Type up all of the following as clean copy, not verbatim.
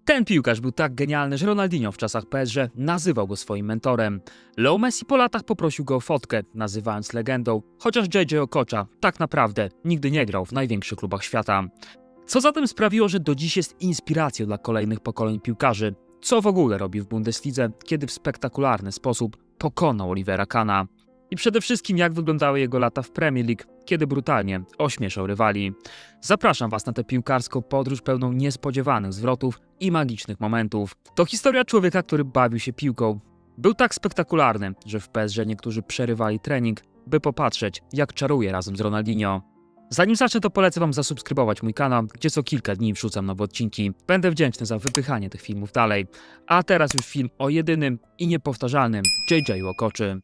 Ten piłkarz był tak genialny, że Ronaldinho w czasach PSG nazywał go swoim mentorem. Leo Messi po latach poprosił go o fotkę, nazywając legendą, chociaż JJ Okocha tak naprawdę nigdy nie grał w największych klubach świata. Co zatem sprawiło, że do dziś jest inspiracją dla kolejnych pokoleń piłkarzy? Co w ogóle robi w Bundeslidze, kiedy w spektakularny sposób pokonał Olivera Kahna? I przede wszystkim jak wyglądały jego lata w Premier League, kiedy brutalnie ośmieszał rywali. Zapraszam Was na tę piłkarską podróż pełną niespodziewanych zwrotów i magicznych momentów. To historia człowieka, który bawił się piłką. Był tak spektakularny, że w PSG niektórzy przerywali trening, by popatrzeć, jak czaruje razem z Ronaldinho. Zanim zacznę, to polecę Wam zasubskrybować mój kanał, gdzie co kilka dni wrzucam nowe odcinki. Będę wdzięczny za wypychanie tych filmów dalej. A teraz już film o jedynym i niepowtarzalnym JJ Okoczy.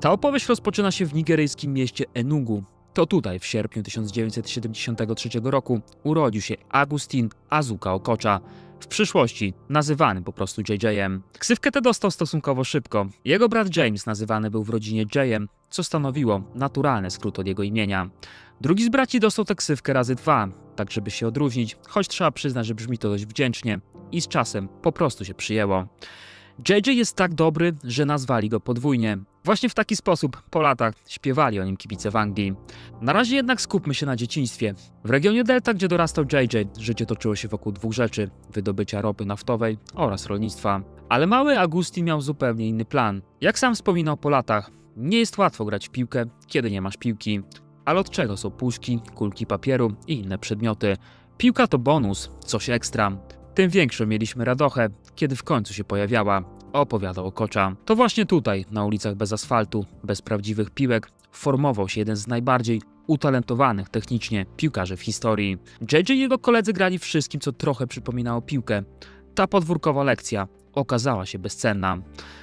Ta opowieść rozpoczyna się w nigeryjskim mieście Enugu. To tutaj w sierpniu 1973 roku urodził się Augustin Azuka Okocha, w przyszłości nazywany po prostu JJ-em. Ksywkę tę dostał stosunkowo szybko. Jego brat James nazywany był w rodzinie J-em, co stanowiło naturalny skrót od jego imienia. Drugi z braci dostał tę ksywkę razy 2, tak żeby się odróżnić, choć trzeba przyznać, że brzmi to dość wdzięcznie i z czasem po prostu się przyjęło. JJ jest tak dobry, że nazwali go podwójnie. Właśnie w taki sposób po latach śpiewali o nim kibice w Anglii. Na razie jednak skupmy się na dzieciństwie. W regionie Delta, gdzie dorastał JJ, życie toczyło się wokół dwóch rzeczy: wydobycia ropy naftowej oraz rolnictwa. Ale mały Augustin miał zupełnie inny plan. Jak sam wspominał po latach, nie jest łatwo grać w piłkę, kiedy nie masz piłki. Ale od czego są puszki, kulki papieru i inne przedmioty? Piłka to bonus, coś ekstra. Tym większą mieliśmy radochę, kiedy w końcu się pojawiała, opowiadał Okocha. To właśnie tutaj, na ulicach bez asfaltu, bez prawdziwych piłek, formował się jeden z najbardziej utalentowanych technicznie piłkarzy w historii. JJ i jego koledzy grali wszystkim, co trochę przypominało piłkę. Ta podwórkowa lekcja okazała się bezcenna.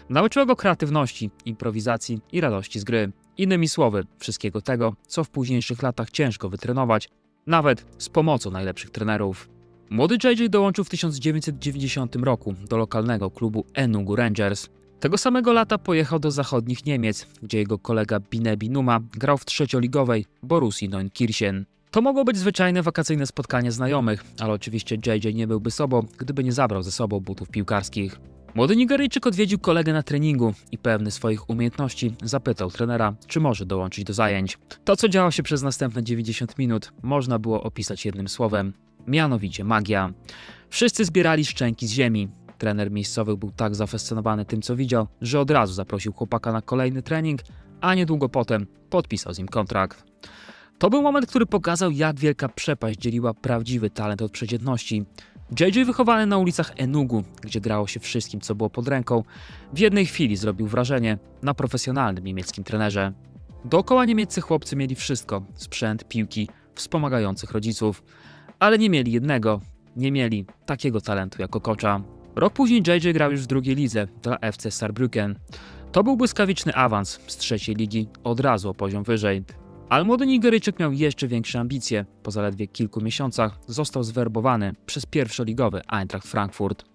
Nauczyła go kreatywności, improwizacji i radości z gry. Innymi słowy, wszystkiego tego, co w późniejszych latach ciężko wytrenować, nawet z pomocą najlepszych trenerów. Młody JJ dołączył w 1990 roku do lokalnego klubu Enugu Rangers. Tego samego lata pojechał do zachodnich Niemiec, gdzie jego kolega Binebi Numa grał w trzecioligowej Borussii Neunkirchen. To mogło być zwyczajne wakacyjne spotkanie znajomych, ale oczywiście JJ nie byłby sobą, gdyby nie zabrał ze sobą butów piłkarskich. Młody Nigeryjczyk odwiedził kolegę na treningu i pewny swoich umiejętności zapytał trenera, czy może dołączyć do zajęć. To, co działo się przez następne 90 minut, można było opisać jednym słowem. Mianowicie magia. Wszyscy zbierali szczęki z ziemi. Trener miejscowych był tak zafascynowany tym, co widział, że od razu zaprosił chłopaka na kolejny trening, a niedługo potem podpisał z nim kontrakt. To był moment, który pokazał, jak wielka przepaść dzieliła prawdziwy talent od przeciętności. JJ, wychowany na ulicach Enugu, gdzie grało się wszystkim, co było pod ręką, w jednej chwili zrobił wrażenie na profesjonalnym niemieckim trenerze. Dookoła niemieccy chłopcy mieli wszystko: sprzęt, piłki, wspomagających rodziców. Ale nie mieli jednego, nie mieli takiego talentu jak Okocha. Rok później JJ grał już w drugiej lidze dla FC Saarbrücken. To był błyskawiczny awans z trzeciej ligi od razu o poziom wyżej. Ale młody Nigeryjczyk miał jeszcze większe ambicje. Po zaledwie kilku miesiącach został zwerbowany przez pierwszoligowy Eintracht Frankfurt.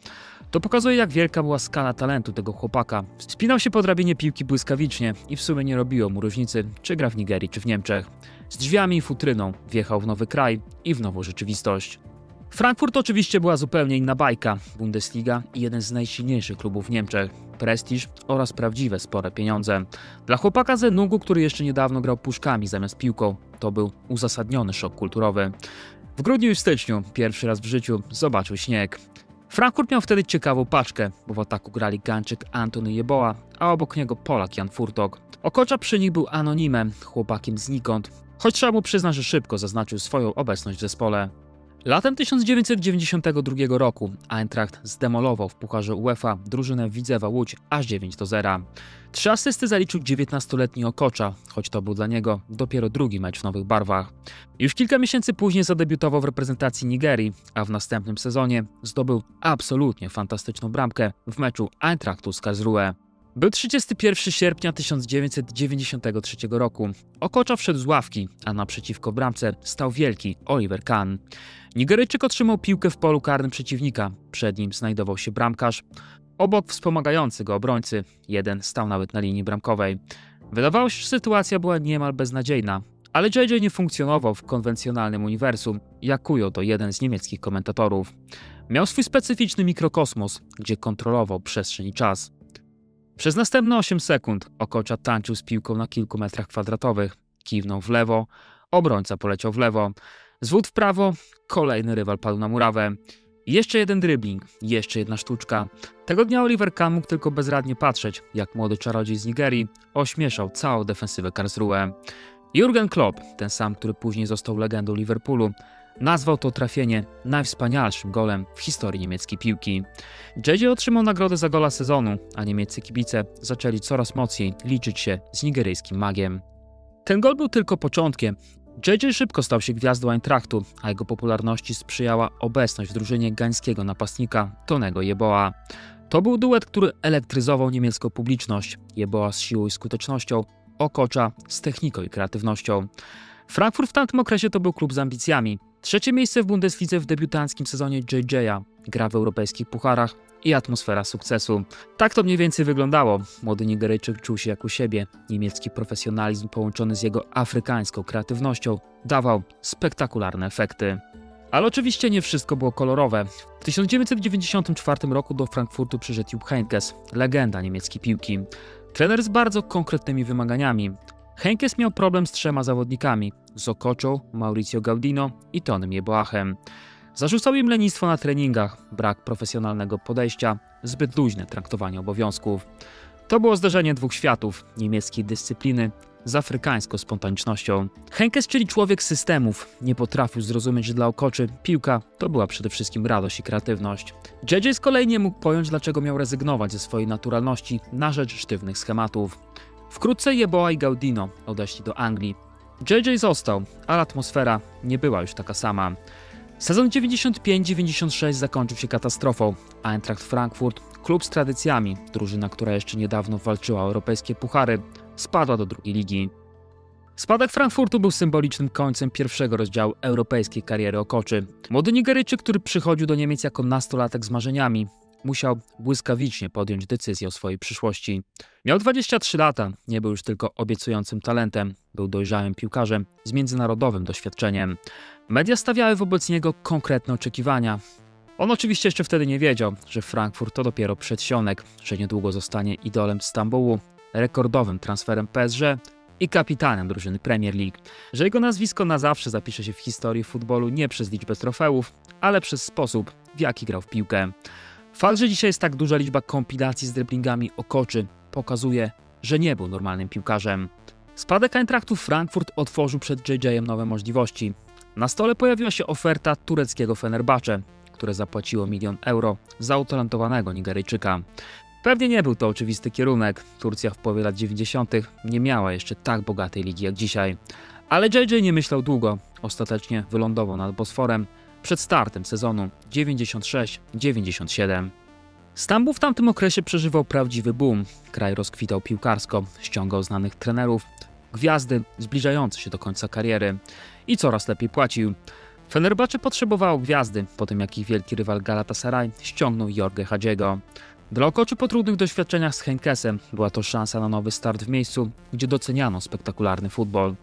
To pokazuje, jak wielka była skala talentu tego chłopaka. Wspinał się po drabinie piłki błyskawicznie i w sumie nie robiło mu różnicy, czy gra w Nigerii, czy w Niemczech. Z drzwiami i futryną wjechał w nowy kraj i w nową rzeczywistość. Frankfurt oczywiście była zupełnie inna bajka. Bundesliga i jeden z najsilniejszych klubów w Niemczech. Prestiż oraz prawdziwe spore pieniądze. Dla chłopaka z Enugu, który jeszcze niedawno grał puszkami zamiast piłką, to był uzasadniony szok kulturowy. W grudniu i w styczniu pierwszy raz w życiu zobaczył śnieg. Frankfurt miał wtedy ciekawą paczkę, bo w ataku grali Gańczyk Antony Jeboa, a obok niego Polak Jan Furtok. Okocha przy nich był anonimem, chłopakiem znikąd, choć trzeba mu przyznać, że szybko zaznaczył swoją obecność w zespole. Latem 1992 roku Eintracht zdemolował w Pucharze UEFA drużynę Widzewa Łódź aż 9-0. 3 asysty zaliczył 19-letni Okocha, choć to był dla niego dopiero drugi mecz w nowych barwach. Już kilka miesięcy później zadebiutował w reprezentacji Nigerii, a w następnym sezonie zdobył absolutnie fantastyczną bramkę w meczu Eintrachtu z Karlsruhe. Był 31 sierpnia 1993 roku. Okocha wszedł z ławki, a naprzeciwko bramce stał wielki Oliver Kahn. Nigeryjczyk otrzymał piłkę w polu karnym przeciwnika. Przed nim znajdował się bramkarz. Obok wspomagający go obrońcy. Jeden stał nawet na linii bramkowej. Wydawało się, że sytuacja była niemal beznadziejna, Ale JJ nie funkcjonował w konwencjonalnym uniwersum, jak ujął to jeden z niemieckich komentatorów. Miał swój specyficzny mikrokosmos, gdzie kontrolował przestrzeń i czas. Przez następne 8 sekund Okocha tańczył z piłką na kilku metrach kwadratowych, kiwnął w lewo, obrońca poleciał w lewo, zwód w prawo, kolejny rywal padł na murawę. Jeszcze jeden dribbling, jeszcze jedna sztuczka. Tego dnia Oliver Kahn mógł tylko bezradnie patrzeć, jak młody czarodziej z Nigerii ośmieszał całą defensywę Karlsruhe. Jurgen Klopp, ten sam, który później został legendą Liverpoolu, nazwał to trafienie najwspanialszym golem w historii niemieckiej piłki. JJ otrzymał nagrodę za gola sezonu, a niemieccy kibice zaczęli coraz mocniej liczyć się z nigeryjskim magiem. Ten gol był tylko początkiem. JJ szybko stał się gwiazdą Eintrachtu, a jego popularności sprzyjała obecność w drużynie gańskiego napastnika Tonego Yeboah. To był duet, który elektryzował niemiecką publiczność. Yeboah z siłą i skutecznością, Okocha z techniką i kreatywnością. Frankfurt w tamtym okresie to był klub z ambicjami. 3. miejsce w Bundeslidze w debiutanckim sezonie JJ'a, gra w europejskich pucharach i atmosfera sukcesu. Tak to mniej więcej wyglądało. Młody Nigeryjczyk czuł się jak u siebie. Niemiecki profesjonalizm połączony z jego afrykańską kreatywnością dawał spektakularne efekty. Ale oczywiście nie wszystko było kolorowe. W 1994 roku do Frankfurtu przyszedł Jupp Heynckes, legenda niemieckiej piłki. Trener z bardzo konkretnymi wymaganiami. Heynckes miał problem z 3 zawodnikami: z Okochą, Mauricio Gaudino i Tonym Yeboahem. Zarzucał im lenistwo na treningach, brak profesjonalnego podejścia, zbyt luźne traktowanie obowiązków. To było zderzenie dwóch światów, niemieckiej dyscypliny z afrykańską spontanicznością. Heynckes, czyli człowiek systemów, nie potrafił zrozumieć, że dla Okochy piłka to była przede wszystkim radość i kreatywność. JJ z kolei nie mógł pojąć, dlaczego miał rezygnować ze swojej naturalności na rzecz sztywnych schematów. Wkrótce Yeboah i Gaudino odeszli do Anglii. JJ został, ale atmosfera nie była już taka sama. Sezon 95-96 zakończył się katastrofą. Eintracht Frankfurt, klub z tradycjami, drużyna, która jeszcze niedawno walczyła o europejskie puchary, spadła do 2. ligi. Spadek Frankfurtu był symbolicznym końcem pierwszego rozdziału europejskiej kariery Okochy. Młody Nigeryjczyk, który przychodził do Niemiec jako nastolatek z marzeniami, musiał błyskawicznie podjąć decyzję o swojej przyszłości. Miał 23 lata, nie był już tylko obiecującym talentem, był dojrzałym piłkarzem z międzynarodowym doświadczeniem. Media stawiały wobec niego konkretne oczekiwania. On oczywiście jeszcze wtedy nie wiedział, że Frankfurt to dopiero przedsionek, że niedługo zostanie idolem Stambułu, rekordowym transferem PSG i kapitanem drużyny Premier League, że jego nazwisko na zawsze zapisze się w historii futbolu nie przez liczbę trofeów, ale przez sposób, w jaki grał w piłkę. Fakt, że dzisiaj jest tak duża liczba kompilacji z driblingami Okochy, pokazuje, że nie był normalnym piłkarzem. Spadek Eintrachtu Frankfurt otworzył przed JJ-em nowe możliwości. Na stole pojawiła się oferta tureckiego Fenerbahce, które zapłaciło 1 000 000 euro za utalentowanego Nigeryjczyka. Pewnie nie był to oczywisty kierunek. Turcja w połowie lat 90. nie miała jeszcze tak bogatej ligi jak dzisiaj. Ale JJ nie myślał długo. Ostatecznie wylądował nad Bosforem przed startem sezonu 96-97. Stambuł w tamtym okresie przeżywał prawdziwy boom. Kraj rozkwitał piłkarsko, ściągał znanych trenerów, gwiazdy zbliżające się do końca kariery i coraz lepiej płacił. Fenerbahce potrzebowało gwiazdy, po tym jak ich wielki rywal Galatasaray ściągnął Jorge Hadziego. Dla Okochy po trudnych doświadczeniach z Heinkesem była to szansa na nowy start w miejscu, gdzie doceniano spektakularny futbol.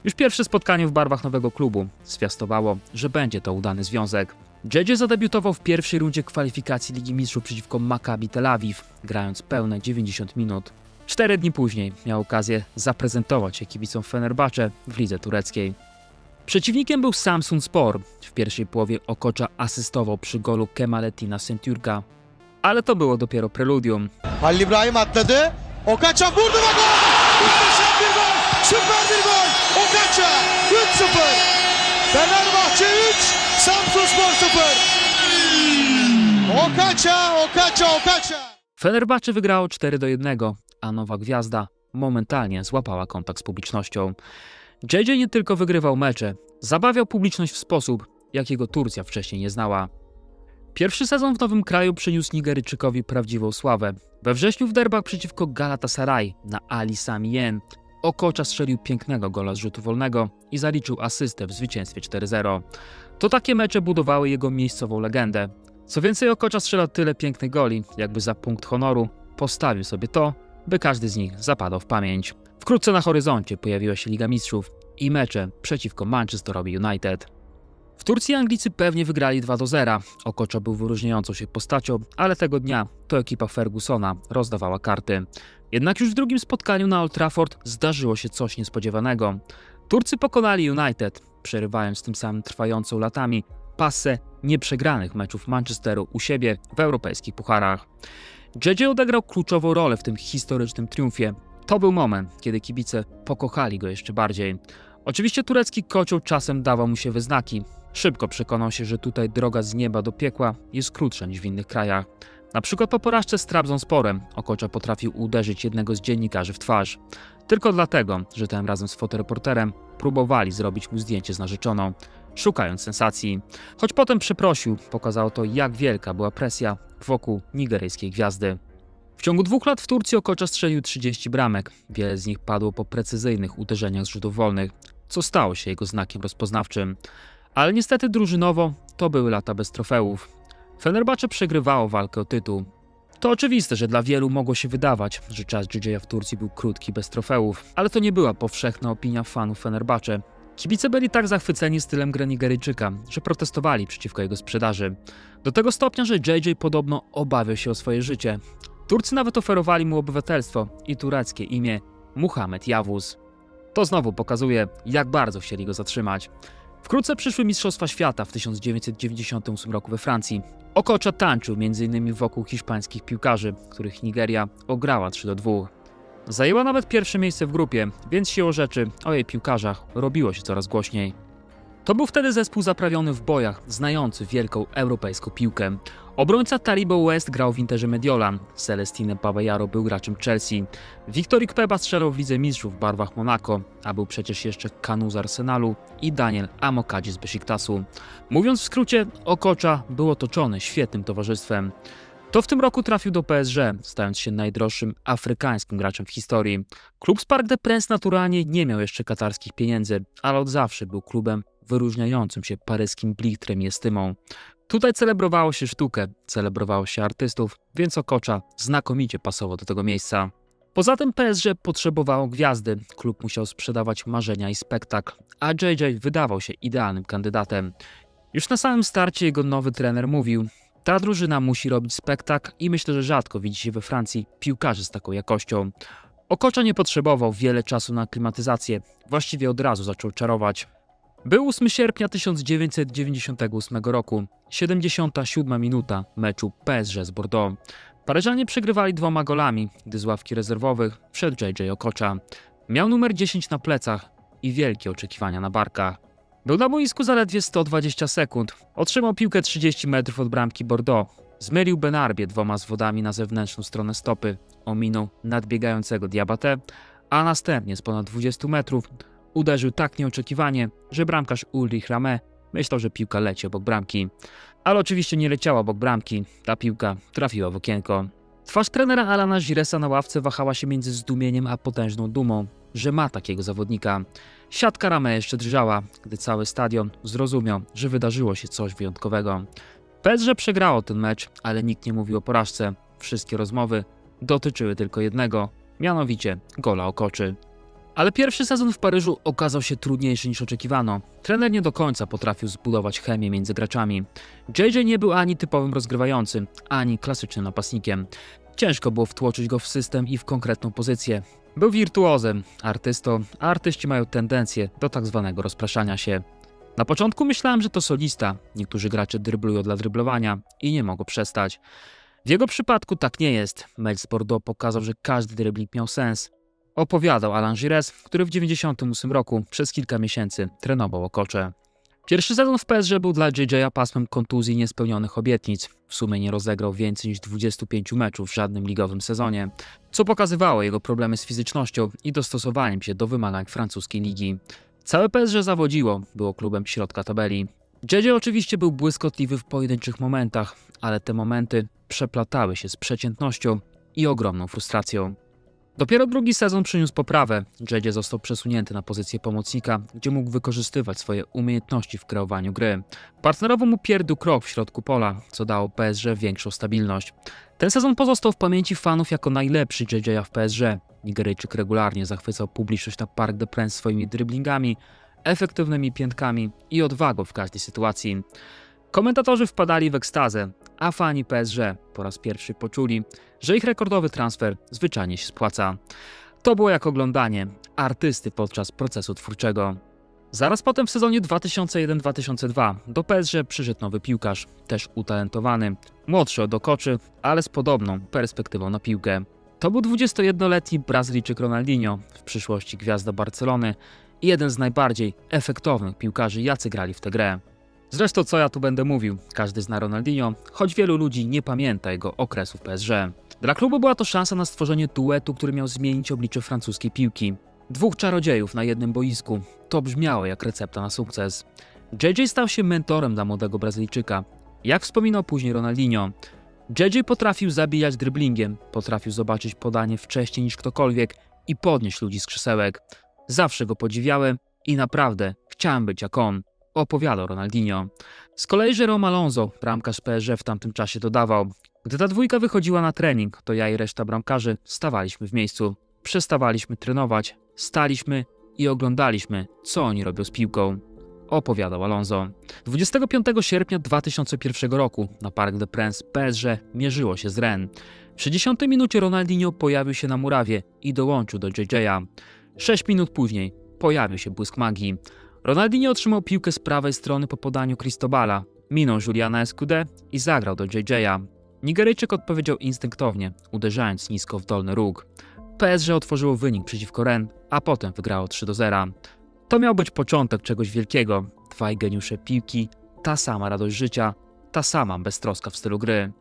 Już pierwsze spotkanie w barwach nowego klubu zwiastowało, że będzie to udany związek. JJ zadebiutował w pierwszej rundzie kwalifikacji Ligi Mistrzów przeciwko Maccabi Tel Awiw, grając pełne 90 minut. 4 dni później miał okazję zaprezentować się kibicom Fenerbahce w lidze tureckiej. Przeciwnikiem był Samsunspor. W pierwszej połowie Okocha asystował przy golu Kemalettina Şentürk'a. Ale to było dopiero preludium. Halil İbrahim atladı. Okocha vurdu ve gol! Muhteşem bir gol! Süper bir gol! Okocha 3-0. Fenerbahçe 3, Samsunspor 0. Okocha! Fenerbahce wygrało 4-1, a nowa gwiazda momentalnie złapała kontakt z publicznością. JJ nie tylko wygrywał mecze, zabawiał publiczność w sposób, jakiego Turcja wcześniej nie znała. Pierwszy sezon w nowym kraju przyniósł Nigeryjczykowi prawdziwą sławę. We wrześniu w derbach przeciwko Galatasaray na Ali Sami Yen Okocha strzelił pięknego gola z rzutu wolnego i zaliczył asystę w zwycięstwie 4-0. To takie mecze budowały jego miejscową legendę. Co więcej, Okocha strzelał tyle pięknych goli, jakby za punkt honoru postawił sobie to, by każdy z nich zapadał w pamięć. Wkrótce na horyzoncie pojawiła się Liga Mistrzów i mecze przeciwko Manchesterowi United. W Turcji Anglicy pewnie wygrali 2-0. Okocha był wyróżniającą się postacią, ale tego dnia to ekipa Fergusona rozdawała karty. Jednak już w drugim spotkaniu na Old Trafford zdarzyło się coś niespodziewanego. Turcy pokonali United, przerywając tym samym trwającą latami passę nieprzegranych meczów Manchesteru u siebie w europejskich pucharach. JJ odegrał kluczową rolę w tym historycznym triumfie. To był moment, kiedy kibice pokochali go jeszcze bardziej. Oczywiście turecki kocioł czasem dawał mu się we znaki. Szybko przekonał się, że tutaj droga z nieba do piekła jest krótsza niż w innych krajach. Na przykład po porażce z Trabzonsporem Okocha potrafił uderzyć jednego z dziennikarzy w twarz. Tylko dlatego, że tym razem z fotoreporterem próbowali zrobić mu zdjęcie z narzeczoną, szukając sensacji. Choć potem przeprosił, pokazało to, jak wielka była presja wokół nigeryjskiej gwiazdy. W ciągu 2 lat w Turcji Okocha strzelił 30 bramek. Wiele z nich padło po precyzyjnych uderzeniach z rzutów wolnych, co stało się jego znakiem rozpoznawczym. Ale niestety drużynowo to były lata bez trofeów. Fenerbahce przegrywało walkę o tytuł. To oczywiste, że dla wielu mogło się wydawać, że czas JJ'a w Turcji był krótki bez trofeów, ale to nie była powszechna opinia fanów Fenerbahce. Kibice byli tak zachwyceni stylem gry Nigeryjczyka, że protestowali przeciwko jego sprzedaży. Do tego stopnia, że JJ podobno obawiał się o swoje życie. Turcy nawet oferowali mu obywatelstwo i tureckie imię Muhammed Yavuz. To znowu pokazuje, jak bardzo chcieli go zatrzymać. Wkrótce przyszły Mistrzostwa Świata w 1998 roku we Francji. Okocha tańczył m.in. wokół hiszpańskich piłkarzy, których Nigeria ograła 3-2. Zajęła nawet pierwsze miejsce w grupie, więc siłą rzeczy o jej piłkarzach robiło się coraz głośniej. To był wtedy zespół zaprawiony w bojach, znający wielką europejską piłkę. Obrońca Talibo West grał w Interze Mediolan, Celestine Pabajaro był graczem Chelsea, Victor Ikpeba strzelał w Lidze Mistrzów w barwach Monaco, a był przecież jeszcze Kanu z Arsenalu i Daniel Amokaji z Besiktasu. Mówiąc w skrócie, Okocha był otoczony świetnym towarzystwem. To w tym roku trafił do PSG, stając się najdroższym afrykańskim graczem w historii. Klub z Parc des Princes naturalnie nie miał jeszcze katarskich pieniędzy, ale od zawsze był klubem wyróżniającym się paryskim blichtrem i estymą. Tutaj celebrowało się sztukę, celebrowało się artystów, więc Okocha znakomicie pasował do tego miejsca. Poza tym PSG potrzebowało gwiazdy, klub musiał sprzedawać marzenia i spektakl, a JJ wydawał się idealnym kandydatem. Już na samym starcie jego nowy trener mówił: ta drużyna musi robić spektakl i myślę, że rzadko widzi się we Francji piłkarzy z taką jakością. Okocha nie potrzebował wiele czasu na aklimatyzację, właściwie od razu zaczął czarować. Był 8 sierpnia 1998 roku, 77 minuta meczu PSG z Bordeaux. Paryżanie przegrywali 2 golami, gdy z ławki rezerwowych wszedł JJ Okocha. Miał numer 10 na plecach i wielkie oczekiwania na barkach. Był na boisku zaledwie 120 sekund, otrzymał piłkę 30 metrów od bramki Bordeaux. Zmylił Benarbie 2 zwodami na zewnętrzną stronę stopy, ominął nadbiegającego Diabaté, a następnie z ponad 20 metrów uderzył tak nieoczekiwanie, że bramkarz Ulrich Ramé myślał, że piłka leci obok bramki. Ale oczywiście nie leciała obok bramki, ta piłka trafiła w okienko. Twarz trenera Alana Giresa na ławce wahała się między zdumieniem a potężną dumą, że ma takiego zawodnika. Siatka Ramé jeszcze drżała, gdy cały stadion zrozumiał, że wydarzyło się coś wyjątkowego. PSG przegrało ten mecz, ale nikt nie mówił o porażce. Wszystkie rozmowy dotyczyły tylko jednego, mianowicie gola Okochy. Ale pierwszy sezon w Paryżu okazał się trudniejszy niż oczekiwano. Trener nie do końca potrafił zbudować chemię między graczami. JJ nie był ani typowym rozgrywającym, ani klasycznym napastnikiem. Ciężko było wtłoczyć go w system i w konkretną pozycję. Był wirtuozem, artystą, a artyści mają tendencję do tak zwanego rozpraszania się. Na początku myślałem, że to solista. Niektórzy gracze dryblują dla dryblowania i nie mogą przestać. W jego przypadku tak nie jest. Mecz z Bordeaux pokazał, że każdy dribbling miał sens. Opowiadał Alan Giresse, który w 1998 roku przez kilka miesięcy trenował Okochę. Pierwszy sezon w PSG był dla JJ'a pasmem kontuzji i niespełnionych obietnic. W sumie nie rozegrał więcej niż 25 meczów w żadnym ligowym sezonie, co pokazywało jego problemy z fizycznością i dostosowaniem się do wymagań francuskiej ligi. Całe PSG zawodziło, było klubem środka tabeli. JJ oczywiście był błyskotliwy w pojedynczych momentach, ale te momenty przeplatały się z przeciętnością i ogromną frustracją. Dopiero drugi sezon przyniósł poprawę. JJ został przesunięty na pozycję pomocnika, gdzie mógł wykorzystywać swoje umiejętności w kreowaniu gry. Partnerowo mu Pierre Ducrot w środku pola, co dało PSG większą stabilność. Ten sezon pozostał w pamięci fanów jako najlepszy JJ w PSG. Nigeryjczyk regularnie zachwycał publiczność na Parc des Princes swoimi driblingami, efektywnymi piętkami i odwagą w każdej sytuacji. Komentatorzy wpadali w ekstazę, a fani PSG po raz pierwszy poczuli, że ich rekordowy transfer zwyczajnie się spłaca. To było jak oglądanie artysty podczas procesu twórczego. Zaraz potem w sezonie 2001-2002 do PSG przyszedł nowy piłkarz, też utalentowany, młodszy od Okoczy, ale z podobną perspektywą na piłkę. To był 21-letni Brazylijczyk Ronaldinho, w przyszłości gwiazda Barcelony i jeden z najbardziej efektownych piłkarzy, jacy grali w tę grę. Zresztą co ja tu będę mówił, każdy zna Ronaldinho, choć wielu ludzi nie pamięta jego okresu w PSG. Dla klubu była to szansa na stworzenie duetu, który miał zmienić oblicze francuskiej piłki. Dwóch czarodziejów na jednym boisku, to brzmiało jak recepta na sukces. JJ stał się mentorem dla młodego Brazylijczyka. Jak wspominał później Ronaldinho, JJ potrafił zabijać driblingiem, potrafił zobaczyć podanie wcześniej niż ktokolwiek i podnieść ludzi z krzesełek. Zawsze go podziwiałem i naprawdę chciałem być jak on, opowiadał Ronaldinho. Z kolei Jérôme Alonso, bramkarz PSG, w tamtym czasie dodawał: gdy ta dwójka wychodziła na trening, to ja i reszta bramkarzy stawaliśmy w miejscu. Przestawaliśmy trenować, staliśmy i oglądaliśmy, co oni robią z piłką, opowiadał Alonso. 25 sierpnia 2001 roku na Parc des Princes PSG mierzyło się z Rennes. W 60 minucie Ronaldinho pojawił się na murawie i dołączył do JJ'a. 6 minut później pojawił się błysk magii. Ronaldinho otrzymał piłkę z prawej strony po podaniu Cristobala, minął Juliana Escudé i zagrał do JJ'a. Nigeryjczyk odpowiedział instynktownie, uderzając nisko w dolny róg. PSG otworzyło wynik przeciwko Rennes, a potem wygrało 3-0. To miał być początek czegoś wielkiego. Dwaj geniusze piłki, ta sama radość życia, ta sama beztroska w stylu gry.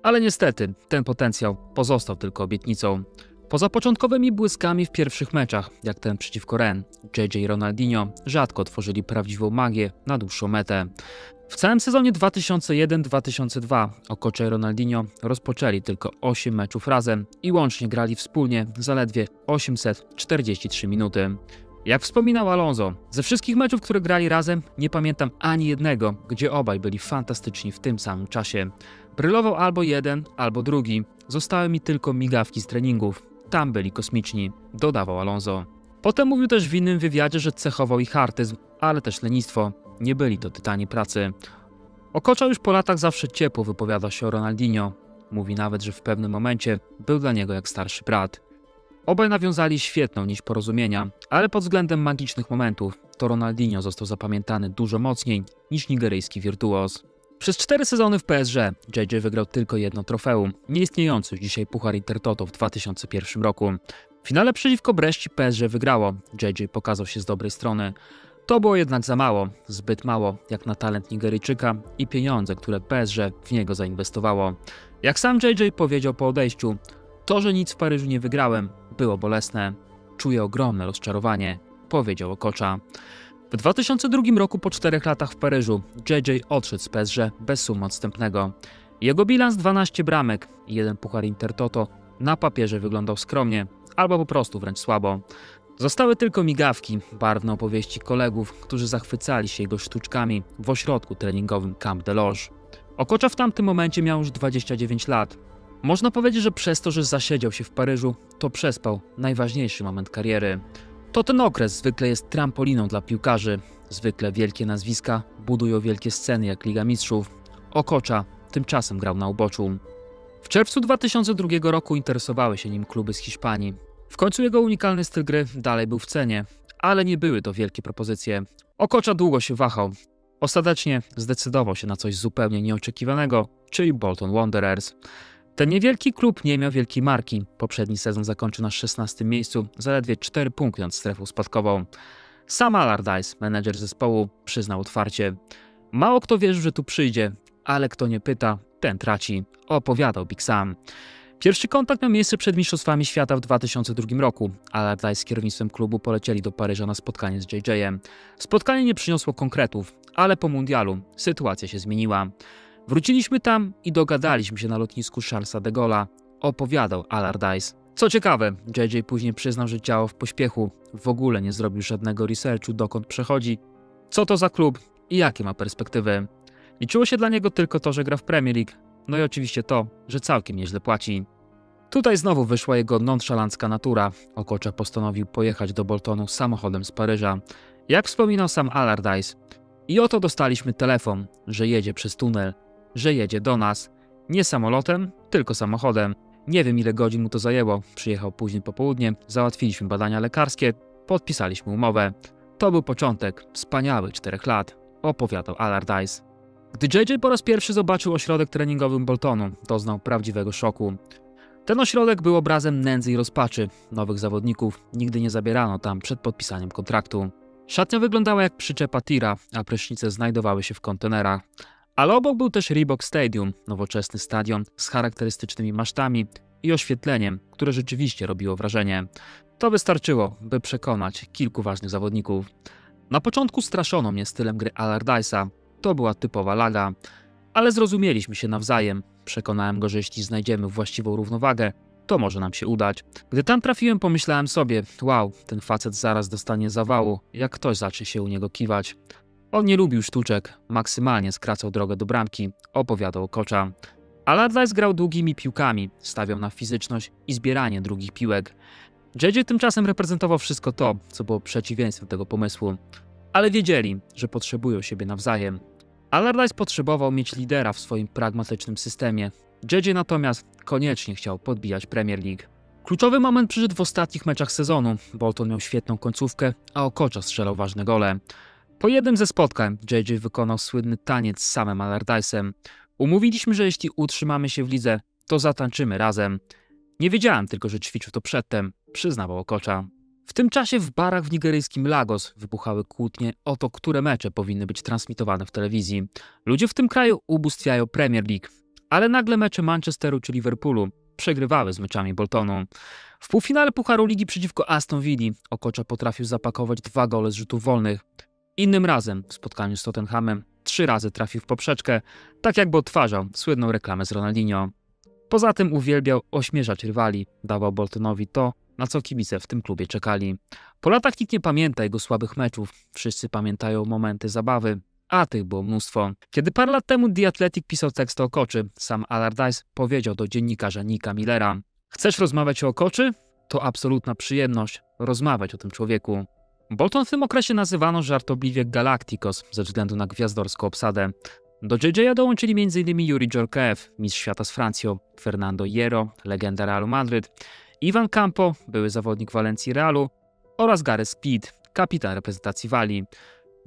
Ale niestety, ten potencjał pozostał tylko obietnicą. Poza początkowymi błyskami w pierwszych meczach, jak ten przeciwko Rennes, JJ i Ronaldinho rzadko tworzyli prawdziwą magię na dłuższą metę. W całym sezonie 2001-2002 Okocha i Ronaldinho rozpoczęli tylko 8 meczów razem i łącznie grali wspólnie zaledwie 843 minuty. Jak wspominał Alonso, ze wszystkich meczów, które grali razem, nie pamiętam ani jednego, gdzie obaj byli fantastyczni w tym samym czasie. Brylował albo jeden, albo drugi. Zostały mi tylko migawki z treningów. Tam byli kosmiczni, dodawał Alonso. Potem mówił też w innym wywiadzie, że cechował ich artyzm, ale też lenistwo. Nie byli to tytani pracy. Okocha już po latach zawsze ciepło wypowiada się o Ronaldinho. Mówi nawet, że w pewnym momencie był dla niego jak starszy brat. Obaj nawiązali świetną nić porozumienia, ale pod względem magicznych momentów to Ronaldinho został zapamiętany dużo mocniej niż nigeryjski wirtuoz. Przez 4 sezony w PSG JJ wygrał tylko jedno trofeum, nieistniejący już dzisiaj Puchar Intertoto w 2001 roku. W finale przeciwko Bresci PSG wygrało, JJ pokazał się z dobrej strony. To było jednak za mało, zbyt mało jak na talent Nigeryjczyka i pieniądze, które PSG w niego zainwestowało. Jak sam JJ powiedział po odejściu, to, że nic w Paryżu nie wygrałem, było bolesne. Czuję ogromne rozczarowanie, powiedział Okocha. W 2002 roku po 4 latach w Paryżu JJ odszedł z PSG bez sumy odstępnego. Jego bilans 12 bramek i 1 Puchar Intertoto na papierze wyglądał skromnie, albo po prostu wręcz słabo. Zostały tylko migawki, barwne opowieści kolegów, którzy zachwycali się jego sztuczkami w ośrodku treningowym Camp de Loge. Okocha w tamtym momencie miał już 29 lat. Można powiedzieć, że przez to, że zasiedział się w Paryżu, to przespał najważniejszy moment kariery. To ten okres zwykle jest trampoliną dla piłkarzy. Zwykle wielkie nazwiska budują wielkie sceny jak Liga Mistrzów. Okocha tymczasem grał na uboczu. W czerwcu 2002 roku interesowały się nim kluby z Hiszpanii. W końcu jego unikalny styl gry dalej był w cenie, ale nie były to wielkie propozycje. Okocha długo się wahał. Ostatecznie zdecydował się na coś zupełnie nieoczekiwanego, czyli Bolton Wanderers. Ten niewielki klub nie miał wielkiej marki. Poprzedni sezon zakończył na 16. miejscu, zaledwie 4 punkty nad strefą spadkową. Sam Allardyce, menedżer zespołu, przyznał otwarcie: mało kto wierzył, że tu przyjdzie, ale kto nie pyta, ten traci, opowiadał Big Sam. Pierwszy kontakt miał miejsce przed Mistrzostwami Świata w 2002 roku. Allardyce z kierownictwem klubu polecieli do Paryża na spotkanie z JJ-em. Spotkanie nie przyniosło konkretów, ale po mundialu sytuacja się zmieniła. Wróciliśmy tam i dogadaliśmy się na lotnisku Charlesa de Gaulle'a, opowiadał Allardyce. Co ciekawe, JJ później przyznał, że działał w pośpiechu, w ogóle nie zrobił żadnego researchu, dokąd przechodzi, co to za klub i jakie ma perspektywy. Liczyło się dla niego tylko to, że gra w Premier League, no i oczywiście to, że całkiem nieźle płaci. Tutaj znowu wyszła jego nonszalancka natura. Okocha postanowił pojechać do Boltonu samochodem z Paryża. Jak wspominał sam Allardyce. I oto dostaliśmy telefon, że jedzie przez tunel, że jedzie do nas. Nie samolotem, tylko samochodem. Nie wiem, ile godzin mu to zajęło. Przyjechał później po południe, załatwiliśmy badania lekarskie, podpisaliśmy umowę. To był początek wspaniałych 4 lat, opowiadał Allardyce. Gdy JJ po raz pierwszy zobaczył ośrodek treningowy Boltonu, doznał prawdziwego szoku. Ten ośrodek był obrazem nędzy i rozpaczy. Nowych zawodników nigdy nie zabierano tam przed podpisaniem kontraktu. Szatnia wyglądała jak przyczepa tira, a prysznice znajdowały się w kontenerach. Ale obok był też Reebok Stadium, nowoczesny stadion z charakterystycznymi masztami i oświetleniem, które rzeczywiście robiło wrażenie. To wystarczyło, by przekonać kilku ważnych zawodników. Na początku straszono mnie stylem gry Allardyce'a. To była typowa laga. Ale zrozumieliśmy się nawzajem. Przekonałem go, że jeśli znajdziemy właściwą równowagę, to może nam się udać. Gdy tam trafiłem, pomyślałem sobie, wow, ten facet zaraz dostanie zawału, jak ktoś zacznie się u niego kiwać. On nie lubił sztuczek, maksymalnie skracał drogę do bramki, opowiadał Okocha. Allardyce grał długimi piłkami, stawiał na fizyczność i zbieranie drugich piłek. JJ tymczasem reprezentował wszystko to, co było przeciwieństwem tego pomysłu. Ale wiedzieli, że potrzebują siebie nawzajem. Allardyce potrzebował mieć lidera w swoim pragmatycznym systemie. JJ natomiast koniecznie chciał podbijać Premier League. Kluczowy moment przyszedł w ostatnich meczach sezonu. Bolton miał świetną końcówkę, a Okocha strzelał ważne gole. Po jednym ze spotkań JJ wykonał słynny taniec z samym Allardyce'em. Umówiliśmy, że jeśli utrzymamy się w lidze, to zatańczymy razem. Nie wiedziałem tylko, że ćwiczył to przedtem, przyznawał Okocha. W tym czasie w barach w nigeryjskim Lagos wybuchały kłótnie o to, które mecze powinny być transmitowane w telewizji. Ludzie w tym kraju ubóstwiają Premier League, ale nagle mecze Manchesteru czy Liverpoolu przegrywały z meczami Boltonu. W półfinale Pucharu Ligi przeciwko Aston Villi Okocha potrafił zapakować 2 gole z rzutów wolnych. Innym razem w spotkaniu z Tottenhamem 3 razy trafił w poprzeczkę, tak jakby odtwarzał słynną reklamę z Ronaldinho. Poza tym uwielbiał ośmieszać rywali, dawał Boltonowi to, na co kibice w tym klubie czekali. Po latach nikt nie pamięta jego słabych meczów, wszyscy pamiętają momenty zabawy, a tych było mnóstwo. Kiedy parę lat temu The Athletic pisał tekst o Okoczy, sam Allardyce powiedział do dziennikarza Nicka Millera: chcesz rozmawiać o Okoczy? To absolutna przyjemność rozmawiać o tym człowieku. Bolton w tym okresie nazywano żartobliwie Galacticos ze względu na gwiazdorską obsadę. Do JJ'a dołączyli m.in. Yuri Djorkaeff, mistrz świata z Francją, Fernando Hierro, legenda Realu Madryt, Ivan Campo, były zawodnik Walencji Realu oraz Gareth Speed, kapitan reprezentacji Walii.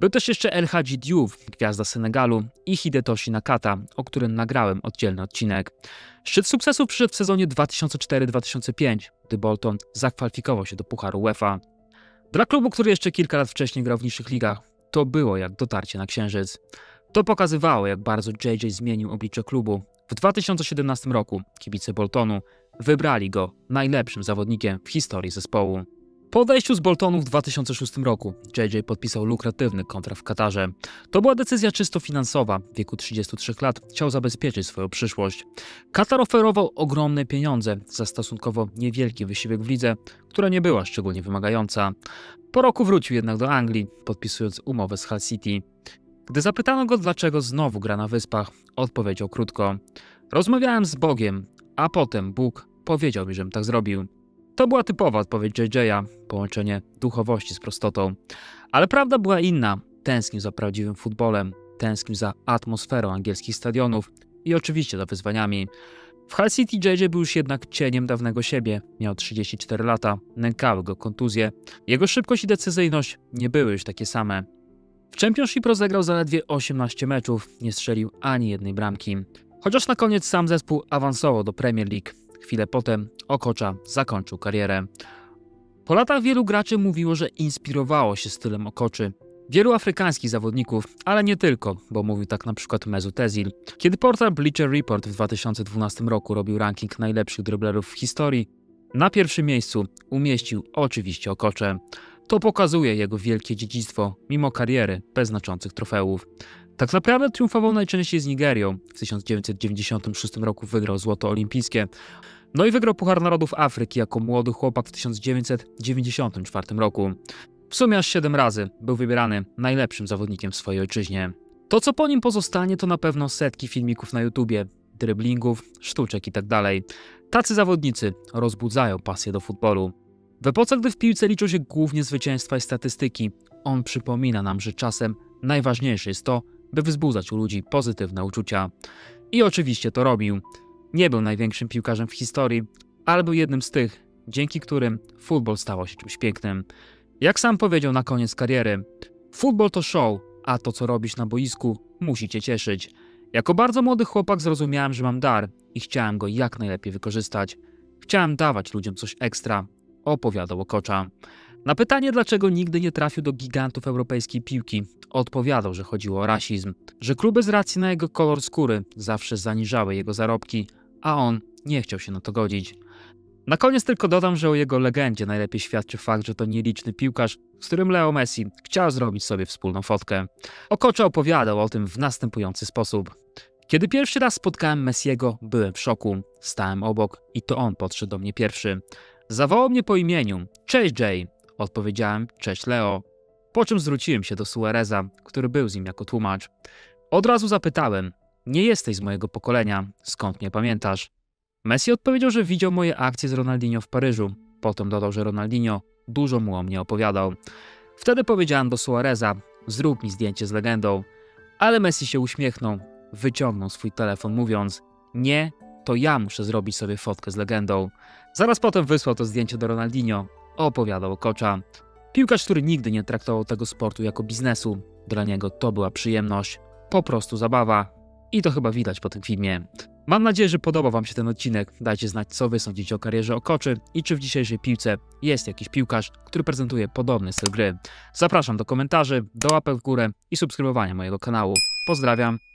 Był też jeszcze El Hadji Diouf, gwiazda Senegalu i Hidetoshi Nakata, o którym nagrałem oddzielny odcinek. Szczyt sukcesów przyszedł w sezonie 2004-2005, gdy Bolton zakwalifikował się do Pucharu UEFA. Dla klubu, który jeszcze kilka lat wcześniej grał w niższych ligach, to było jak dotarcie na księżyc. To pokazywało, jak bardzo JJ zmienił oblicze klubu. W 2017 roku kibice Boltonu wybrali go najlepszym zawodnikiem w historii zespołu. Po odejściu z Boltonu w 2006 roku JJ podpisał lukratywny kontrakt w Katarze. To była decyzja czysto finansowa. W wieku 33 lat chciał zabezpieczyć swoją przyszłość. Katar oferował ogromne pieniądze za stosunkowo niewielki wysiłek w lidze, która nie była szczególnie wymagająca. Po roku wrócił jednak do Anglii, podpisując umowę z Hull City. Gdy zapytano go, dlaczego znowu gra na Wyspach, odpowiedział krótko: rozmawiałem z Bogiem, a potem Bóg powiedział mi, żebym tak zrobił. To była typowa odpowiedź JJ'a, połączenie duchowości z prostotą. Ale prawda była inna. Tęsknił za prawdziwym futbolem, tęsknił za atmosferą angielskich stadionów i oczywiście za wyzwaniami. W Hull City JJ był już jednak cieniem dawnego siebie. Miał 34 lata, nękały go kontuzje. Jego szybkość i decyzyjność nie były już takie same. W Championship rozegrał zaledwie 18 meczów, nie strzelił ani jednej bramki. Chociaż na koniec sam zespół awansował do Premier League. Chwilę potem Okocha zakończył karierę. Po latach wielu graczy mówiło, że inspirowało się stylem Okoczy. Wielu afrykańskich zawodników, ale nie tylko, bo mówił tak na przykład Mesut Özil. Kiedy portal Bleacher Report w 2012 roku robił ranking najlepszych driblerów w historii, na pierwszym miejscu umieścił oczywiście Okoczę. To pokazuje jego wielkie dziedzictwo, mimo kariery bez znaczących trofeów. Tak naprawdę triumfował najczęściej z Nigerią. W 1996 roku wygrał złoto olimpijskie. No i wygrał Puchar Narodów Afryki jako młody chłopak w 1994 roku. W sumie aż 7 razy był wybierany najlepszym zawodnikiem w swojej ojczyźnie. To, co po nim pozostanie, to na pewno setki filmików na YouTubie, dryblingów, sztuczek itd. Tacy zawodnicy rozbudzają pasję do futbolu. W epoce, gdy w piłce liczą się głównie zwycięstwa i statystyki, on przypomina nam, że czasem najważniejsze jest to, by wzbudzać u ludzi pozytywne uczucia. I oczywiście to robił. Nie był największym piłkarzem w historii, ale był jednym z tych, dzięki którym futbol stał się czymś pięknym. Jak sam powiedział na koniec kariery, futbol to show, a to, co robisz na boisku, musi cię cieszyć. Jako bardzo młody chłopak zrozumiałem, że mam dar i chciałem go jak najlepiej wykorzystać. Chciałem dawać ludziom coś ekstra, opowiadał Okocza. Na pytanie, dlaczego nigdy nie trafił do gigantów europejskiej piłki, odpowiadał, że chodziło o rasizm, że kluby z racji na jego kolor skóry zawsze zaniżały jego zarobki, a on nie chciał się na to godzić. Na koniec tylko dodam, że o jego legendzie najlepiej świadczy fakt, że to nieliczny piłkarz, z którym Leo Messi chciał zrobić sobie wspólną fotkę. Okocza opowiadał o tym w następujący sposób. Kiedy pierwszy raz spotkałem Messiego, byłem w szoku. Stałem obok i to on podszedł do mnie pierwszy. Zawołał mnie po imieniu. Cześć Jay. Odpowiedziałem cześć Leo. Po czym zwróciłem się do Suareza, który był z nim jako tłumacz. Od razu zapytałem, nie jesteś z mojego pokolenia, skąd mnie pamiętasz? Messi odpowiedział, że widział moje akcje z Ronaldinho w Paryżu. Potem dodał, że Ronaldinho dużo mu o mnie opowiadał. Wtedy powiedziałem do Suareza, zrób mi zdjęcie z legendą. Ale Messi się uśmiechnął, wyciągnął swój telefon mówiąc, nie, to ja muszę zrobić sobie fotkę z legendą. Zaraz potem wysłał to zdjęcie do Ronaldinho, opowiadał Okocza. Piłkarz, który nigdy nie traktował tego sportu jako biznesu. Dla niego to była przyjemność, po prostu zabawa. I to chyba widać po tym filmie. Mam nadzieję, że podobał wam się ten odcinek. Dajcie znać, co wy sądzicie o karierze Okoczy i czy w dzisiejszej piłce jest jakiś piłkarz, który prezentuje podobny styl gry. Zapraszam do komentarzy, do łapek w górę i subskrybowania mojego kanału. Pozdrawiam.